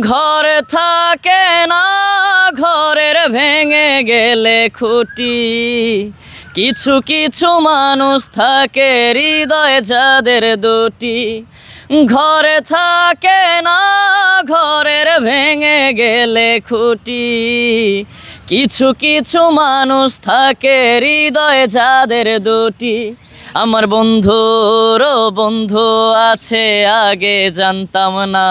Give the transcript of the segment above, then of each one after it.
ঘরে থাকে না ঘরের ভেঙে গেলে খুঁটি, কিছু কিছু মানুষ থাকে হৃদয় যাদের দুটি। ঘরে থাকে না ঘরের ভেঙে গেলে খুঁটি, কিছু কিছু মানুষ থাকে হৃদয় যাদের দুটি। আমার বন্ধুরও বন্ধু আছে আগে জানতাম না,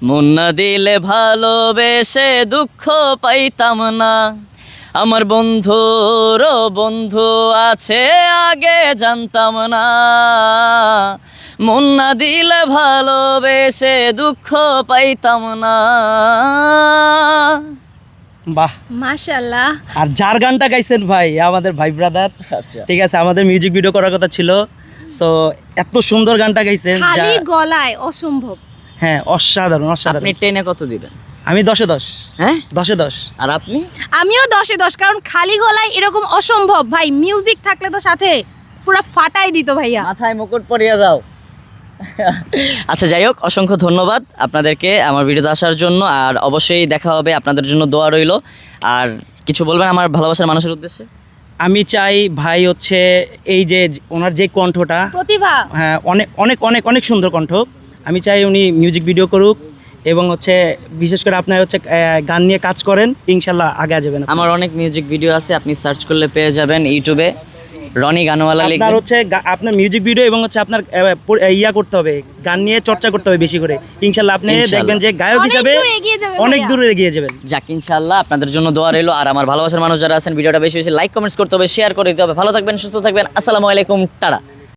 মন না দিলে ভালোবেসে দুঃখ পাইতাম না। আমার বন্ধুরও বন্ধু আছে আগে জানতাম না, মন না দিলে ভালোবেসে দুঃখ পাইতাম না। বাহ মাশাআল্লাহ। আর যার গানটা গাইছেন ভাই আমাদের ভাই ব্রাদার, আচ্ছা, ঠিক আছে, আমাদের মিউজিক ভিডিও করার কথা ছিল, সো এত সুন্দর গানটা গাইছেন যা খালি গলায় অসম্ভব। হ্যাঁ অসাধারণ আপনি অসাধারণ। 10-এ কত দিবেন? আমি 10-এ 10। হ্যাঁ 10-এ 10। আর আপনি? আমিও 10-এ 10, কারণ খালি গলায় এরকম অসম্ভব ভাই। মিউজিক থাকলে তো সাথে পুরো ফাটাই দিত ভাইয়া। মাথায় মুকুট পরিয়ে দাও। আচ্ছা যাই হোক, অসংখ্য ধন্যবাদ আপনাদেরকে আমার ভিডিওতে আসার জন্য। আর অবশ্যই দেখা হবে, আপনাদের জন্য দোয়া রইল। আর কিছু বলবেন আমার ভালোবাসার মানুষের উদ্দেশ্যে? আমি চাই ভাই হচ্ছে এই যে ওনার যে কণ্ঠটা, প্রতিভা। হ্যাঁ অনেক অনেক অনেক অনেক সুন্দর কণ্ঠ, আমি চাই উনি মিউজিক ভিডিও করুক এবং হচ্ছে বিশেষ করে আপনার হচ্ছে গান নিয়ে কাজ করেন, ইনশাল্লাহ আগে যাবেন। আমার অনেক মিউজিক ভিডিও আছে, আপনি সার্চ করলে পেয়ে যাবেন ইউটিউবে, রনি গানওয়ালা আপনার লিখবেন। হচ্ছে আপনার মিউজিক ভিডিও এবং হচ্ছে আপনার ইয়া করতে হবে, গান নিয়ে চর্চা করতে হবে বেশি করে, ইনশাল্লাহ আপনি ইনশাল্লাহ। দেখবেন যে গায়ক অনেক হিসাবে দূর এগিয়ে যাবে অনেক ভাইয়া। দূরে এগিয়ে যাবেন। যাক ইনশাআল্লাহ, আপনাদের জন্য দোয়া রইল। আর আমার ভালোবাসার মানুষ যারা আছেন ভিডিওটা বেশি বেশি লাইক কমেন্টস করতে হবে, শেয়ার করে দিতে হবে। ভালো থাকবেন, সুস্থ থাকবেন। আসসালামু আলাইকুম, টাটা।